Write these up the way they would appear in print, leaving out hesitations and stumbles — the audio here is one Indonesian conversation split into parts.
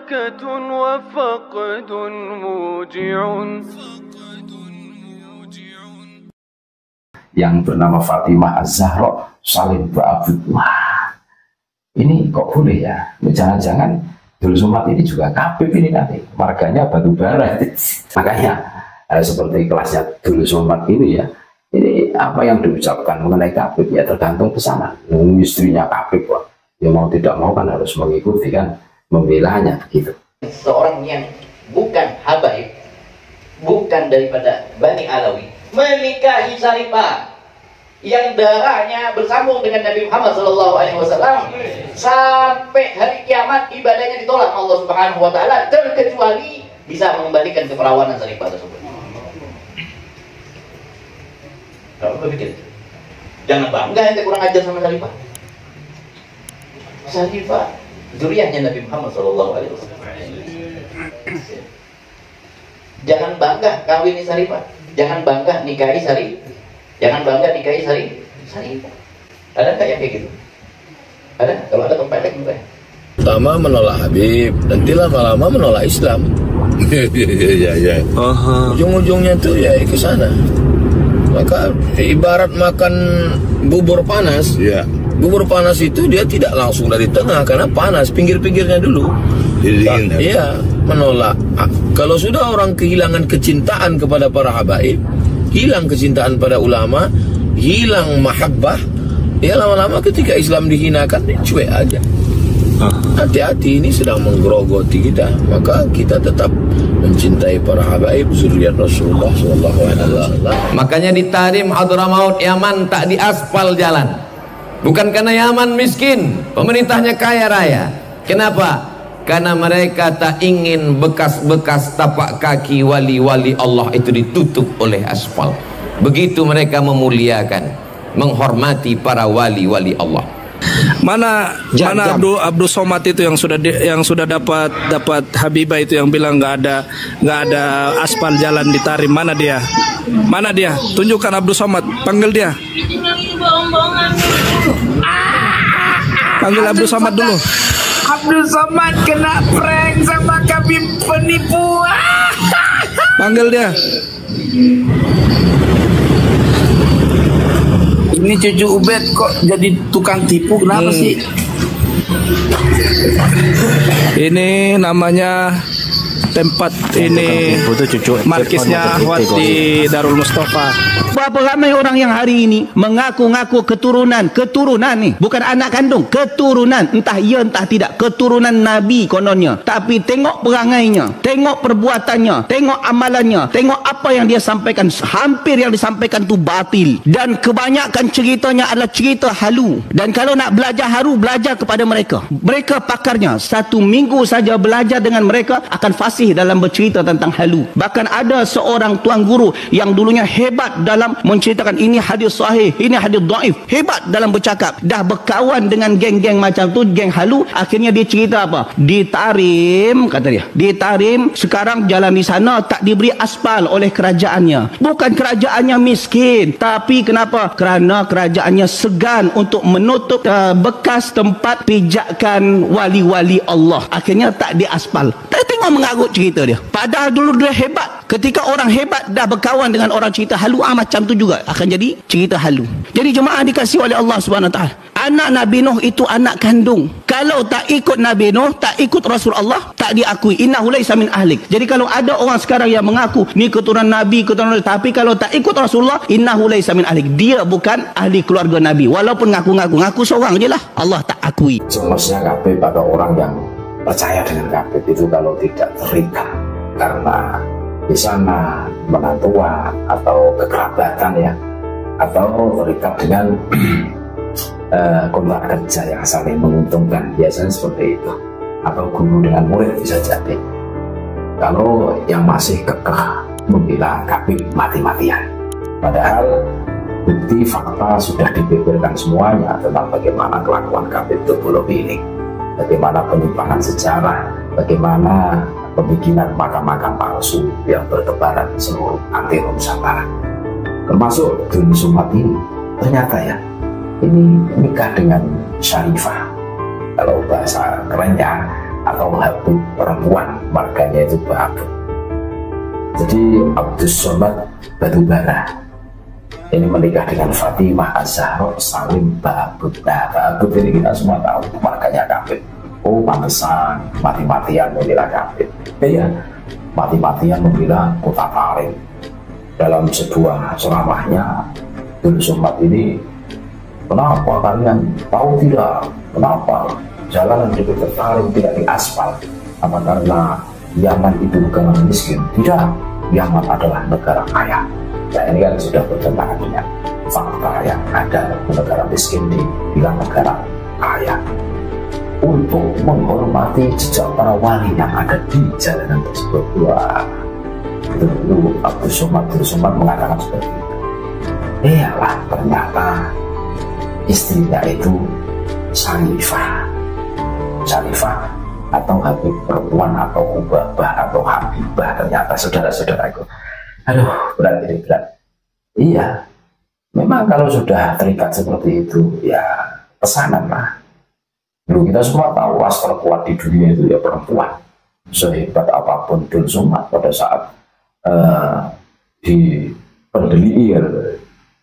بركة وفقد موجع. Yang bernama Fatimah Az-Zahra saling berebut. Wah, ini kok boleh ya? Jangan-jangan Dul Somad ini juga Khabib ini nanti, marganya batu bara. Makanya seperti kelasnya Dul Somad ini ya, ini apa yang diucapkan mengenai Khabib ya tergantung pesanan. Istrinya Khabib, ya mau tidak mau kan harus mengikuti kan, membelanya begitu. Seorang yang bukan habaib, bukan daripada Bani Alawi, menikahi Syarifah yang darahnya bersambung dengan Nabi Muhammad SAW sampai hari kiamat, ibadahnya ditolak Allah Subhanahu Wa Taala, terkecuali bisa mengembalikan keperawanan Syarifah tersebut. Kamu berpikir, jangan bangga ente kurang ajar sama Syarifah. Syarifah zuriyahnya Nabi Muhammad SAW. Jangan bangga kawini Syarifah. Jangan bangga nikahi Syarifah. Jangan bangga nikahi Syarifah. Ada nggak yang kayak gitu? Ada? Kalau ada tempat yang enggak. Pertama menolak Habib, nanti lama-lama menolak Islam. Ya. Ujung-ujungnya tuh ya ke sana. Maka ibarat makan bubur panas. Ya. Bubur panas itu dia tidak langsung dari tengah karena panas, pinggir-pinggirnya dulu. Iya, menolak. Kalau sudah orang kehilangan kecintaan kepada para habaib, hilang kecintaan pada ulama, hilang mahabbah, ya lama-lama ketika Islam dihinakan, dia cuek aja. Hati-hati, ini sedang menggerogoti kita. Maka kita tetap mencintai para habaib zuriat Rasulullah SAW. Makanya di Tahrim Hadramaut Yaman tak diaspal jalan. Bukan karena Yaman miskin, pemerintahnya kaya raya. Kenapa? Karena mereka tak ingin bekas-bekas tapak kaki wali-wali Allah itu ditutup oleh aspal. Begitu mereka memuliakan, menghormati para wali-wali Allah. Mana Abdul Somad itu yang sudah dapat Habibah itu yang bilang nggak ada aspal jalan di Tahrim. Mana dia? Mana dia? Tunjukkan Abdul Somad. Panggil dia. Panggil Abdul Somad dulu. Abdul Somad kena prank sama Khabib penipu. Panggil dia. Ini cucu Ubed kok jadi tukang tipu, kenapa sih? Ini namanya tempat ini markisnya Ahwat di Darul Mustafa. Berapa ramai orang yang hari ini mengaku-ngaku keturunan nih, bukan anak kandung, keturunan, entah ya entah tidak, keturunan Nabi kononnya, tapi tengok perangainya, tengok perbuatannya, tengok amalannya, tengok apa yang dia sampaikan, hampir yang disampaikan tu batil, dan kebanyakan ceritanya adalah cerita halu. Dan kalau nak belajar halu, belajar kepada mereka pakarnya. 1 minggu saja belajar dengan mereka akan fasih dalam bercerita tentang halu. Bahkan ada seorang tuan guru yang dulunya hebat dalam menceritakan ini hadis sahih, ini hadis dhaif, hebat dalam bercakap, dah berkawan dengan geng-geng macam tu, geng halu. Akhirnya dia cerita apa? Di Tahrim, kata dia, di Tahrim sekarang jalan di sana tak diberi aspal oleh kerajaannya. Bukan kerajaannya miskin, tapi kenapa? Kerana kerajaannya segan untuk menutup bekas tempat pijakan wali-wali Allah. Akhirnya tak diaspal. Tengok mengarut cerita dia. Padahal dulu dia hebat. Ketika orang hebat dah berkawan dengan orang cerita halu, macam tu juga akan jadi cerita halu. Jadi jemaah dikasihi oleh Allah Subhanahu Wa Taala, anak Nabi Nuh itu anak kandung. Kalau tak ikut Nabi Nuh, tak ikut Rasulullah, tak diakui. Innahu laisa min ahlik. Jadi kalau ada orang sekarang yang mengaku ni keturunan Nabi, tapi kalau tak ikut Rasulullah, innahu laisa min ahlik, dia bukan ahli keluarga Nabi. Walaupun ngaku seorang je lah, Allah tak akui. Semestinya Khabib pada orang yang percaya dengan Khabib itu kalau tidak terikat karena di sana menantua atau kekerabatan ya, atau terikat dengan kontrak kerja yang saling menguntungkan, biasanya seperti itu, atau guru dengan murid bisa jadi. Kalau yang masih kekeh membela Khabib mati-matian, padahal bukti fakta sudah dibeberkan semuanya tentang bagaimana kelakuan Khabib Tubulub ini, bagaimana penyimpangan sejarah, bagaimana pembikinan makam-makam palsu yang bertebaran di seluruh antero Nusantara, termasuk Dul Somad ini. Ternyata ya, ini nikah dengan Syarifah, kalau bahasa kerennya atau Habib perempuan, marganya itu Ba'abud. Jadi Abdus Somad Batubara ini menikah dengan Fatimah Az-Zahra Salim Ba'abud. Nah, Ba'abud ini kita semua tahu marganya kafir. Oh, pantesan mati-matian membela kafir. Iya, mati-matian membela Kota Tarim. Dalam sebuah ceramahnya Abdul Somad ini, kenapa kalian tahu tidak kenapa jalan di Kota Tarim tidak diaspal? Apa karena Yaman itu negara miskin? Tidak, Yaman adalah negara kaya. Nah, ini kan sudah bertentangan dengan fakta yang ada. Negara miskin dibilang negara kaya. Untuk menghormati jejak para wali yang ada di jalanan tersebut. Wah, itu Abdul Somad mengatakan seperti itu. Iyalah, ternyata istrinya itu Syarifah atau Habib perempuan atau Hubabah atau Habibah. Ternyata saudara-saudaraku, aduh, berat ini, berat. Iya, memang kalau sudah terikat seperti itu ya pesanan lah. Dulu kita semua tahu was terkuat di dunia itu ya perempuan. Sehebat apapun Abdul Somad pada saat dipendeli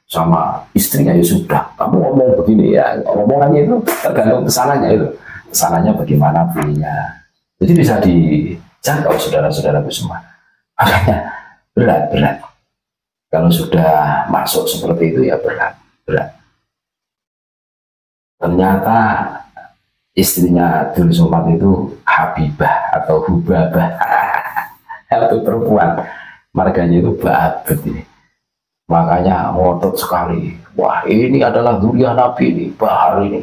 sama istrinya, ya sudah, kamu ngomong begini ya, ngomongannya itu tergantung pesanannya itu. Pesanannya bagaimana bunyinya. Jadi bisa dijangkau saudara-saudaraku semua. Makanya berat. Kalau sudah masuk seperti itu ya berat. Ternyata istrinya Abdul Somad itu Habibah atau Hubabah. Itu perempuan. Marganya itu Ba'abud ini. Makanya ngotot sekali. Wah, ini adalah zuriyah Nabi ini, Bahar ini.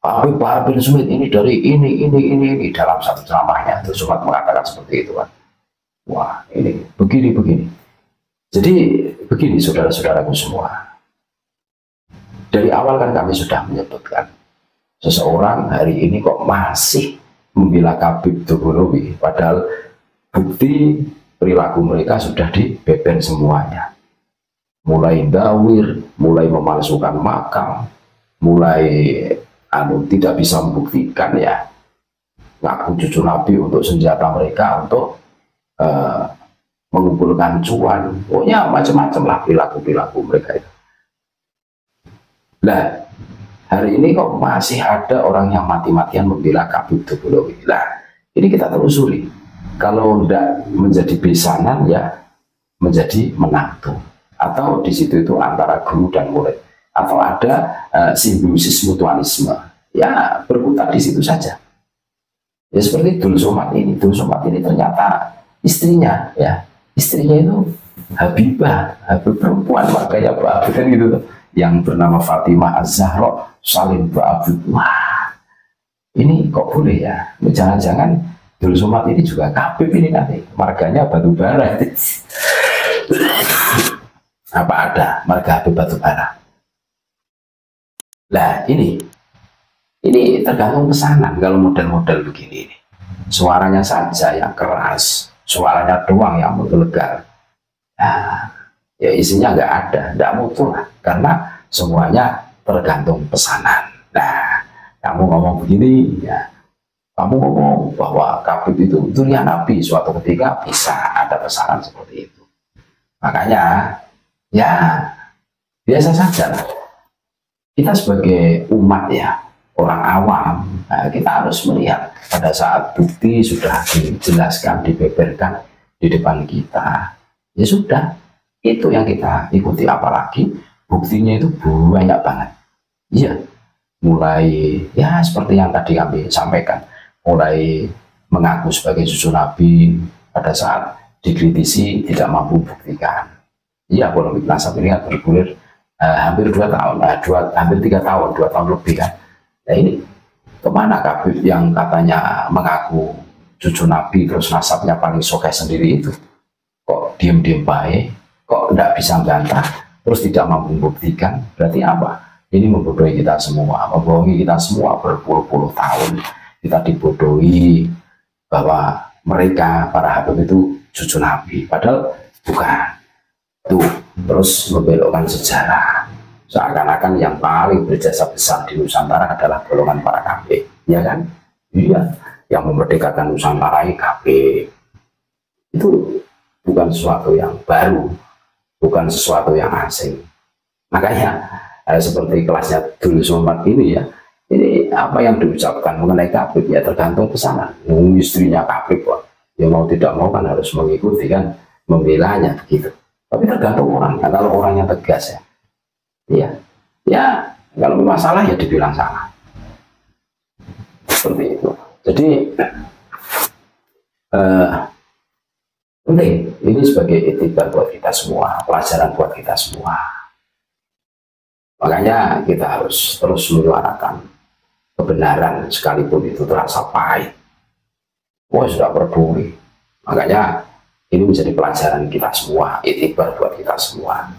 Habib Bahar bin Smith ini dari ini. Dalam satu ceramahnya Abdul Somad mengatakan seperti itu kan. Wah, ini begini. Jadi begini saudara-saudaraku semua. Dari awal kan kami sudah menyebutkan seseorang hari ini kok masih membela Habib Dughulawi, padahal bukti perilaku mereka sudah dibeber semuanya. Mulai dawir, mulai memalsukan makam, mulai tidak bisa membuktikan ya ngaku cucu Nabi untuk senjata mereka untuk mengumpulkan cuan. Pokoknya macam-macam lah perilaku mereka itu. Nah, hari ini kok masih ada orang yang mati-matian membela Habib Dughulawi. Nah, ini kita telusuri. Kalau tidak menjadi besanan ya menjadi menantu, atau di situ itu antara guru dan murid, atau ada simbiosis mutualisme, ya berputar di situ saja. Ya seperti Abdul Somad ini. Abdul Somad ini ternyata istrinya itu Habibah, Habib perempuan, makanya Ba'abud kan gitu, yang bernama Fatimah Az-Zahra Salim Ba'abud. Wah, ini kok boleh ya? Jangan-jangan Abdul Somad ini juga Habib ini nanti, marganya Batubara. Apa ada marga Habib Batubara? Lah ini tergantung pesanan. Kalau model-model begini ini, suaranya saja yang keras, suaranya doang yang menggelegar. Nah, ya isinya nggak ada, nggak mutu lah, karena semuanya tergantung pesanan. Nah, kamu ngomong begini ya, kamu ngomong bahwa Habib itu zuriyah Nabi, suatu ketika bisa ada pesanan seperti itu. Makanya ya biasa saja lah. Kita sebagai umat ya, orang awam, nah, kita harus melihat pada saat bukti sudah dijelaskan, dibeberkan di depan kita, ya sudah, itu yang kita ikuti. Apalagi buktinya itu banyak banget. Iya, mulai ya seperti yang tadi kami sampaikan, mulai mengaku sebagai cucu Nabi pada saat dikritisi tidak mampu buktikan. Iya, polemik nasab ini kan bergulir hampir 2 tahun, hampir 3 tahun, 2 tahun lebih kan. Nah ini kemana Habib yang katanya mengaku cucu Nabi terus nasabnya paling sokeh sendiri itu? Kok diem-diem baik, kok tidak bisa membantah, terus tidak mampu membuktikan? Berarti apa? Ini membodohi kita semua, membohongi kita semua berpuluh-puluh tahun. Kita dibodohi bahwa mereka, para Habib itu cucu Nabi, padahal bukan. Tuh, terus membelokkan sejarah. Seakan-akan yang paling berjasa besar di Nusantara adalah golongan para kafir, ya kan? Iya. yang memerdekakan Nusantara Habib. Itu bukan sesuatu yang baru, bukan sesuatu yang asing. Makanya seperti kelasnya Dul Somad ini ya, ini apa yang diucapkan mengenai Habib ya tergantung pesanan. Istrinya Habib, ya mau tidak mau kan harus mengikuti kan, membelanya begitu. Tapi tergantung orangnya. Kalau orangnya tegas ya kalau masalah ya dibilang salah. Seperti itu. Jadi penting ini sebagai etibar buat kita semua, pelajaran buat kita semua. Makanya kita harus terus menyuarakan kebenaran sekalipun itu terasa pahit. Sudah peduli. Makanya ini menjadi pelajaran kita semua, etibar buat kita semua.